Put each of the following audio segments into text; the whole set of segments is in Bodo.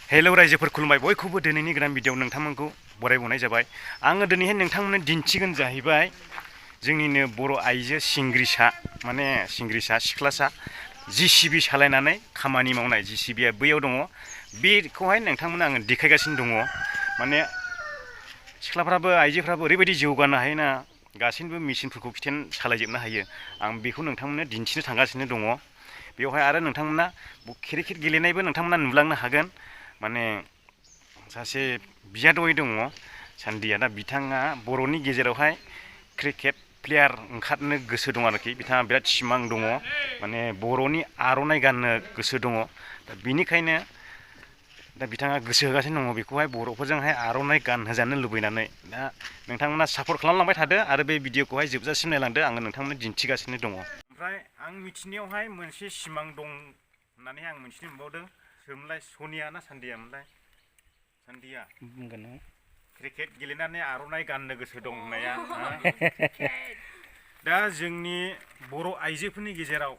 हेलौ रायजोफोर खुलुमबाय बयखौबो दिनैनि गोदान भिडिअ नोंथांमोनखौ बरायबावनाय जाबाय। आङो दिनैहाय नोंथांमोननो दिन्थिगोन जाहैबाय जोंनिनो बर' आइजो सिंग्रिसा सिख्लासा JCB सालायनानै खामानि मावनाय JCBआ बैयाव दङ। बेखौहाय नोंथांमोननो आङो देखायगासिनो दङ। माने सिख्लाफ्राबो आइजोफ्राबो ओरैबायदि जौगानो हायोना गासैबो मेचिनफोरखौ खिथेन सालायजोबनो हायो। आं बेखौ नोंथांमोननो दिन्थिनो थांगासिनो दङ। बेवहाय आरो नोंथांमोना क्रिकेट गेलेनायबो नोंथांमोना नुलांनो हागोन। माने सासे बियादै दङ सान्दिया, दा बिथाङा बर'नि गेजेरावहाय क्रिकेट प्लेयार ओंखारनो गोसो दं आरोखि। बिथाङा बिराद सिमां दङ, माने बर'नि आर'नाइ गाननो गोसो दङ। दा बिनिखायनो दा बिथाङा गोसो होगासिनो दङ बेखौहाय बर'फोरजोंहाय आर'नाइ गानहोजानो लुबैनानै। दा नोंथांमोना सापर्ट खालामलांबाय थादो आरो बे भिडिअखौहाय जोबजासिम नायलांदो। आङो नोंथांमोननो दिन्थिगासिनो दङ। ओमफ्राय आं मिथिनायावहाय मोनसे सिमां दं होननानै आं मिथिनो मोनबावदों। सोरमोनलाय सनिया ना सान्दियामोनलाय? सान्दिया बुंगोन क्रिकेट गेलेनानै आर'नाइ गाननो गोसो दं होननाया। दा जोंनि बर' आइजोफोरनि गेजेराव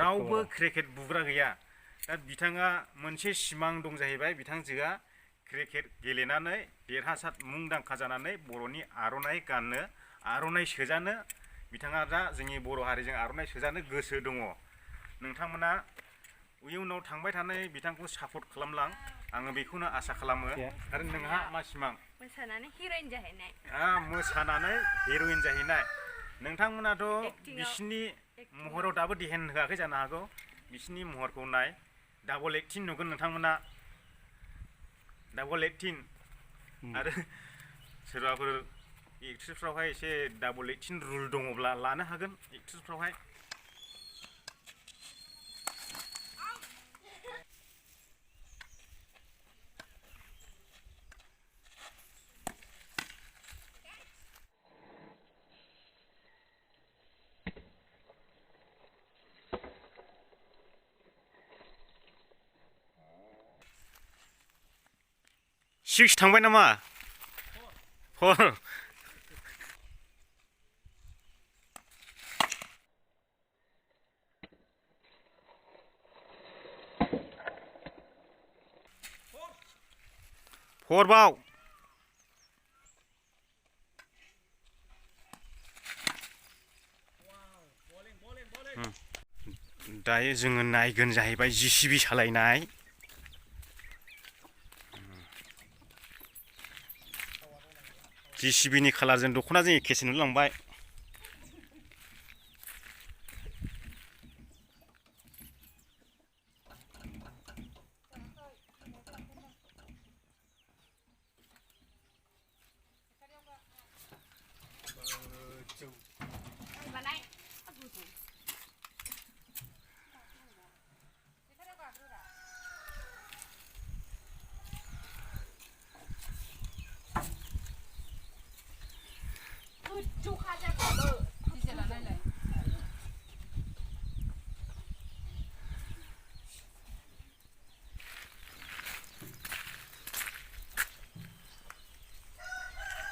रावबो क्रिकेट बुग्रा गैया। दा बिथाङा मोनसे सिमां दं जाहैबाय, बिथांजोआ क्रिकेट गेलेनानै देरहासार मुंदांखा जानानै बर'नि आर'नाइ गाननो, आर'नाइ सोजानो बिथाङा दा जोंनि बर' हारिजों आर'नाइ सोजानो गोसो दङ। नोंथांमोना इयुनाव थांबाय थानाय बिथांखौ सापर्ट खालामलां, आङो बेखौनो आसा खालामो। आरो नोंहा मा सिमां? मोसानानै हिर'इन जाहैनाय। मोसानानै हिर'इन जाहैनाय। नोंथांमोनाथ' बिसिनि महराव दाबो देहेन होआखै जानो हागौ। बिसिनि महरखौ नाय, डाबल एक्टिं नुगोन नोंथांमोना, डाबल एक्टिं। आरो सोरबाफोर एक्ट्रिसफ्रावहाय एसे डाबल एक्टिं रुल दङब्ला लानो हागोन एक्ट्रिसफ्रावहाय। सिक्स थांबाय नामा? 4। बाव दायो जोङो नायगोन जाहैबाय JCB सालायनाय। JCBनि खालारजों दख'नाजों एखेसो नुलांबाय।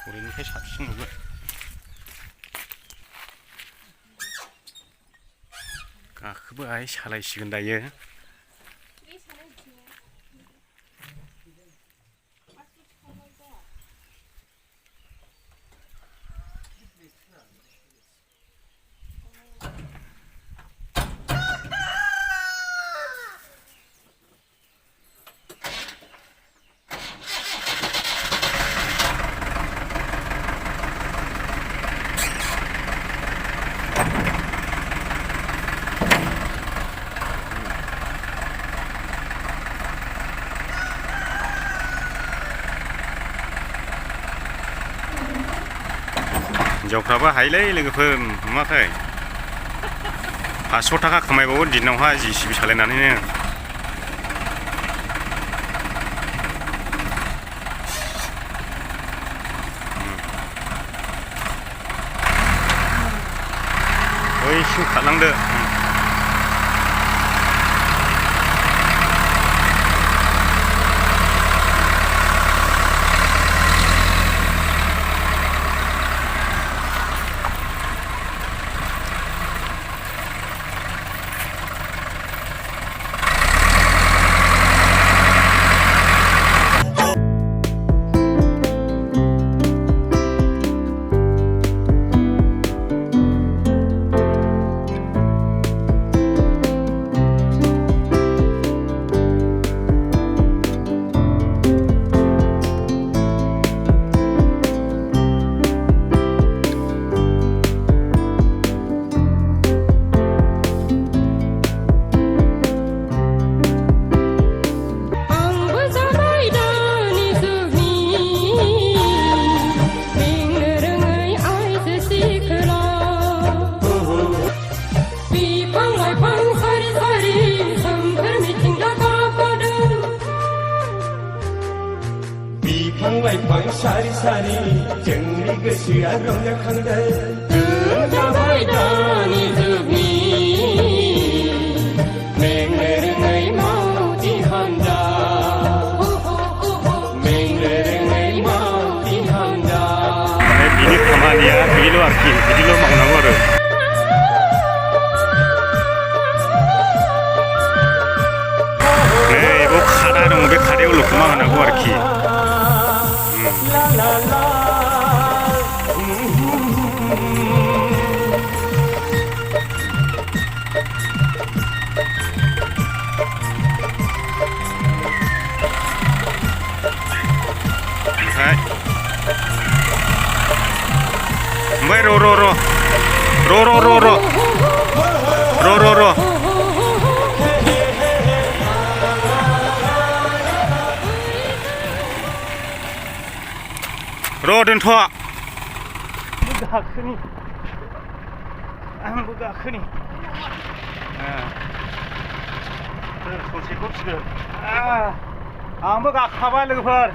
ओरैनिफ्राय साबसिन नुगोन। गाखोबाय, सालायसिगोन दायो। हिनजावफ्राबो हायोलै लोगोफोर, नुवाखै? 500 थाखा खामायबावो दिनावहाय JCB सालायनानैनो। बैसिम खारलांदो। जोंनि गोसोआ रंजाखांदों जाबाय दानि जुगनि मेंनो रोङै मावथि हान्जा मेंनो रोङै मावथि हान्जा माने बिनि खामानिया बेल' आरोखि बिदिल' मावनांगौ आरो बेयाव खादा दङ बे खादायाव लखबना होनांगौ आरोखि ओमफ्राय र' दोनथ' गाखोनि आंबो गाखोनि ससेखौ फिगोन आंबो गाखाबाय लोगोफोर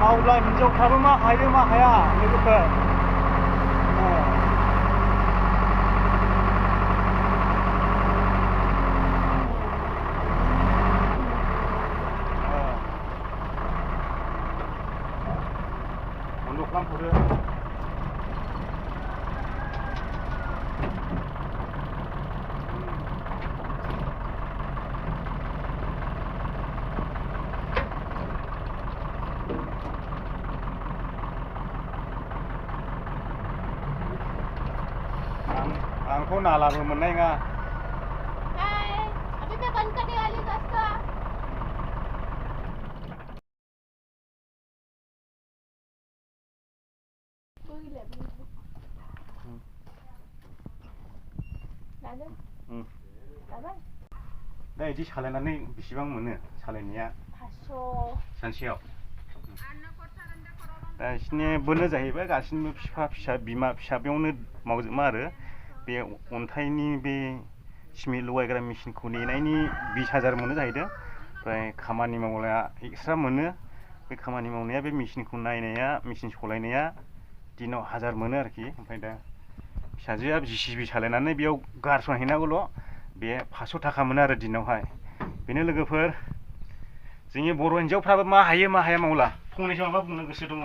मावब्ला हिनजावफ्राबो मा हायो मा हाया लोगोफोर बन्द' खालामथ'दो आंथ' नालाबो मोननाय नङा अभी मैं बंद करने वाली हूँ रास्ता दा बिदि सालायनानै बेसेबां मोनो सालायनाया 500 सानसेयाव दा बिसोरनिबोनो जाहैबाय गासिनिबो बिफा फिसा बिमा फिसा बेयावनो मावजोबमा आरो बे अन्थाइनि बे सिमेन्ट लगायग्रा मेचिनखौ नेनायनि 20,000 मोनो जाहैदों ओमफ्राय खामानि मावनाया एक्सट्रा मोनो बे खामानि मावनाया बे मेचिनखौ नायनाया मेचिन सालायनाया दिनाव 1000 मोनो आरोखि ओमफ्राय दा फिसाजोआ JCB सालायनानै बेयाव गारस'ना हैनांगौल' बे 500 थाखा मोनो आरो दिनावहाय बेनो लोगोफोर जोंनि बर' हिन्जावफ्राबो मा हायो मा हाया मावला फंनैसो माबा बुंनो गोसो दङ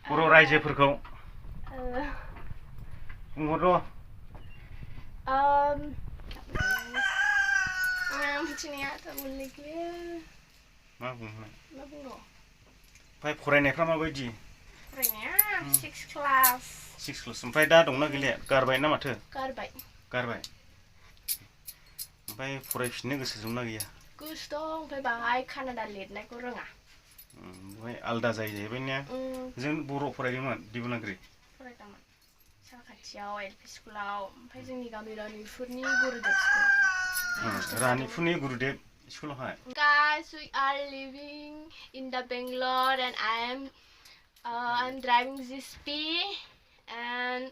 बर' रायजोफोरखौ बुंहर मा बुंनो ओमफ्राय फरायनायफ्रा माबायदि फरायनाया 6 क्लास ओमफ्राय दा दंना गैले गारबाय ना माथो गारबाय ओमफ्राय फरायफिननो गोसो दंना गैया गोसो दं ओमफ्राय बाहाय कानाडा लिरनायखौ रोङा ओमफ्राय आलदा जाहैबाय ने जों बर' फरायदोंमोन देबनागिरि फरायदोंमोन साखाथियाव LP स्कुलाव ओमफ्राय जोंनि गामि रानिफुरनि गुरुदेब स्कुलाव रानिफुरनि गुरुदेब स्कुलावहाय Guys, we are living in the Bangalore and I'm driving JCB and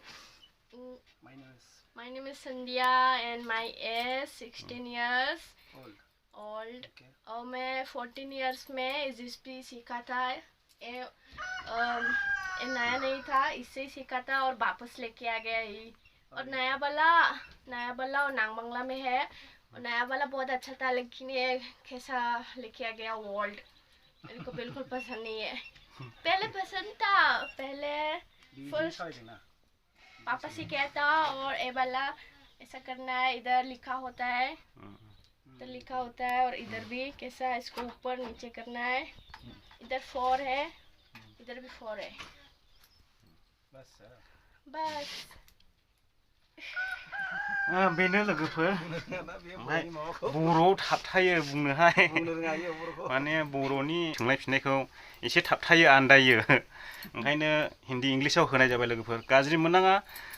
my name is Sandhya and my age 16 years old और मैं 14 years में JCB सीखा था नया नहीं था इससे ही सीखा था और वापस लेके आ गया ही और नया वाला और नांगबंगला में है और नया वाला बहुत अच्छा था लेकिन ये कैसा लेके आ गया वर्ल्ड मेरे को बिल्कुल पसंद नहीं है पहले पसंद था पहले फर्स्ट पापा से क्या था और ये वाला ऐसा करना है इधर लिखा होता है और इधर भी कैसा है इसको ऊपर नीचे करना है इधर 4 है इधर भी 4 है बस बेनो लोगोफोर बर'आव थाबथायो बुंनोहाय माने बर'नि सोंनाय फिननायखौ एसे थाबथायो आन्दायो ओंखायनो हिन्दी इंलिसाव होनाय जाबाय लोगोफोर गाज्रि मोननाङा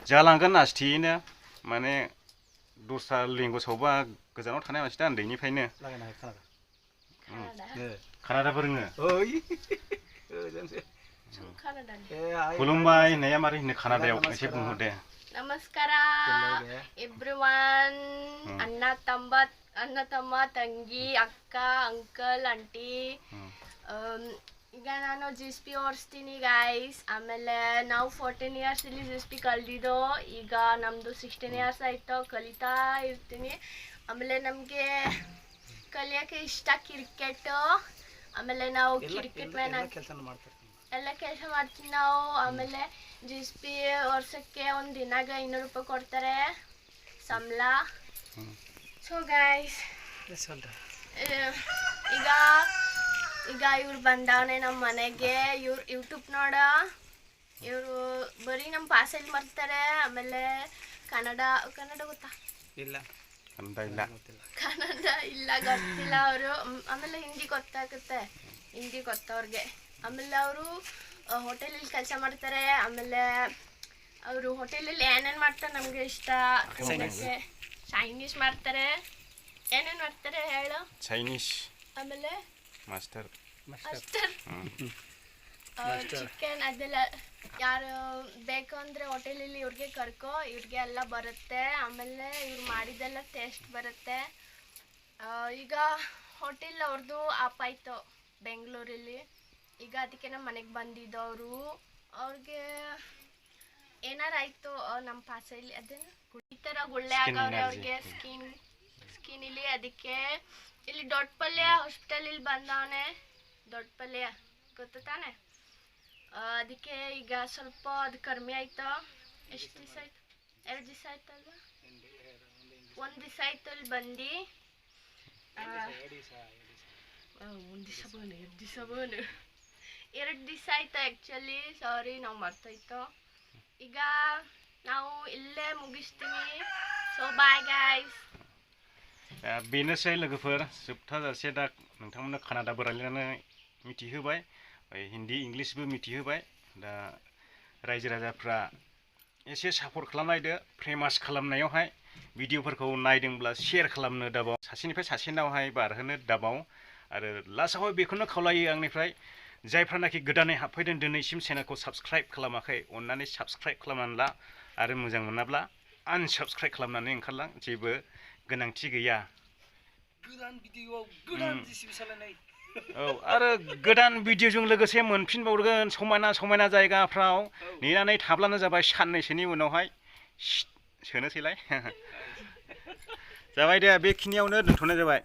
जालांगोन आस्थियैनो माने दस्रा लेंगुवेजावबा गोजानाव थानाय मानसि दा उन्दैनिफ्रायनो कानाडाबो रोङो खुलुमबाय होननाया मारै होनो कानाडायाव एसे बुंहरदे Namaskara everyone ಅಣ್ಣ ತಮ್ಮ ತಂಗಿ ಅಕ್ಕ ಅಂಕಲ್ ಆಂಟಿ ಈಗ ನಾನು JCB ಓಡಿಸ್ತೀನಿ ಗೈಸ್ ಆಮೇಲೆ ನಾವು 14 ಇಯರ್ಸ್ ಇಲ್ಲಿ JCB ಕಲ್ದಿದ್ದು ಈಗ ನಮ್ಮದು 16 ಇಯರ್ಸ್ ಆಯಿತು ಕಲಿತಾ ಇರ್ತೀನಿ ಆಮೇಲೆ ನಮಗೆ ಕಲಿಯೋಕ್ಕೆ ಇಷ್ಟ ಕ್ರಿಕೆಟು ಆಮೇಲೆ ನಾವು ಕ್ರಿಕೆಟ್ ಮೇಲೆ ಎಲ್ಲ ಕೆಲಸ ಮಾಡ್ತೀವಿ ನಾವು ಆಮೇಲೆ JCB ವರ್ಷಕ್ಕೆ ಒಂದು ದಿನಾಗ 200 ರೂಪಾಯಿ ಕೊಡ್ತಾರೆ ಸಂಬಳ ಸೊ ಗೈಸ್ ಈಗ ಇವ್ರು ಬಂದವನೆ ನಮ್ಮ ಮನೆಗೆ ಇವ್ರು ಯೂಟ್ಯೂಬ್ ನೋಡ ಇವರು ಬರೀ ನಮ್ಮ ಭಾಷೆಲಿ ಮಾಡ್ತಾರೆ ಆಮೇಲೆ ಕನ್ನಡ ಗೊತ್ತಾ ಇಲ್ಲ ಕನ್ನಡ ಇಲ್ಲ ಗೊತ್ತಿಲ್ಲ ಅವರು ಆಮೇಲೆ ಹಿಂದಿ ಗೊತ್ತಾಗುತ್ತೆ ಹಿಂದಿ ಗೊತ್ತವ್ರಿಗೆ ಆಮೇಲೆ ಅವರು ಹೋಟೆಲಲ್ಲಿ ಕೆಲಸ ಮಾಡ್ತಾರೆ ಆಮೇಲೆ ಅವರು ಹೋಟೆಲಲ್ಲಿ ಏನೇನು ಮಾಡ್ತಾರೆ ನಮಗೆ ಇಷ್ಟ ಚೈನೀಸ್ ಮಾಡ್ತಾರೆ ಏನೇನು ಮಾಡ್ತಾರೆ ಹೇಳು ಚೈನೀಸ್ ಆಮೇಲೆ ಮಾಸ್ಟರ್ ಚಿಕನ್ ಅದೆಲ್ಲ ಯಾರು ಬೇಕು ಅಂದರೆ ಹೋಟೆಲಲ್ಲಿ ಇವ್ರಿಗೆ ಕರ್ಕೊ ಇವ್ರಿಗೆ ಎಲ್ಲ ಬರುತ್ತೆ ಆಮೇಲೆ ಇವ್ರು ಮಾಡಿದೆಲ್ಲ ಟೇಸ್ಟ್ ಬರುತ್ತೆ ಈಗ ಹೋಟೆಲ್ ಅವ್ರದ್ದು ಆಪ್ ಆಯಿತು ಬೆಂಗಳೂರಲ್ಲಿ ಈಗ ಅದಕ್ಕೆ ನಮ್ಮ ಮನೆಗೆ ಬಂದಿದ್ದವರು ಅವ್ರಿಗೆ ಏನಾರಾಯಿತು ನಮ್ಮ ಪಾಸಲ್ಲಿ ಅದೇನು ಈ ಥರ ಗುಳ್ಳೆ ಆಗವ್ರೆ ಅವ್ರಿಗೆ ಸ್ಕಿನ್ ಇಲ್ಲಿ ಅದಕ್ಕೆ ಇಲ್ಲಿ ದೊಡ್ಡ ಪಲ್ಯ ಹಾಸ್ಪಿಟಲಲ್ಲಿ ಬಂದವನೆ ದೊಡ್ಡ ಪಲ್ಯ ಗೊತ್ತು ತಾನೆ ಅದಕ್ಕೆ ಈಗ ಸ್ವಲ್ಪ ಅದು ಕಡಿಮೆ ಆಯ್ತು ಎಷ್ಟು ದಿವಸ ಆಯ್ತು 2 ದಿವಸ ಆಯ್ತಲ್ವ 1 ದಿವಸ ಆಯ್ತು ಅಲ್ಲಿ ಬಂದು 2 ದಿವಸ ಆಯ್ತು ಆ್ಯಕ್ಚುಲಿ ಸಾರಿ ನಾವು ಮರ್ತೋಯ್ತು ಈಗ ನಾವು ಇಲ್ಲೇ ಮುಗಿಸ್ತೀವಿ ಸೊ ಬಾಯ್ ಗೈಸ್ बेनोसै लोगोफोर जोबथाजासे दा नोंथांमोननो कानाडाबो रायज्लायनानै मिथिहोबाय हिन्दी इंलिशबो मिथिहोबाय दा रायजो राजाफ्रा एसे सापर्ट खालामनायदो फेमास खालामनायावहाय भिडिअफोरखौ नायदोंब्ला शेयार खालामनो दाबाव सासेनिफ्राय सासेनावहाय बारहोनो दाबाव आरो लास्टआवहाय बेखौनो खावलायो आंनिफ्राय जायफ्रानाखि गोदानै हाबफैदों दिनैसिम चेनेलखौ साबस्क्राइब खालामाखै अन्नानै साबस्क्राइब खालामनानै ला आरो मोजां मोनाब्ला आनसाबस्क्राइब खालामनानै ओंखारलां जेबो गोनांथि गैया गोदान भिडिअआव गोदान JCB सालायनाय औ आरो गोदान भिडिअजों लोगोसे मोनफिनबावगोन समायना जायगाफ्राव नेनानै थाब्लानो जाबाय साननैसोनि उनावहाय सोनोसैलाय जाबाय दे बेखिनियावनो दोनथ'नाय जाबाय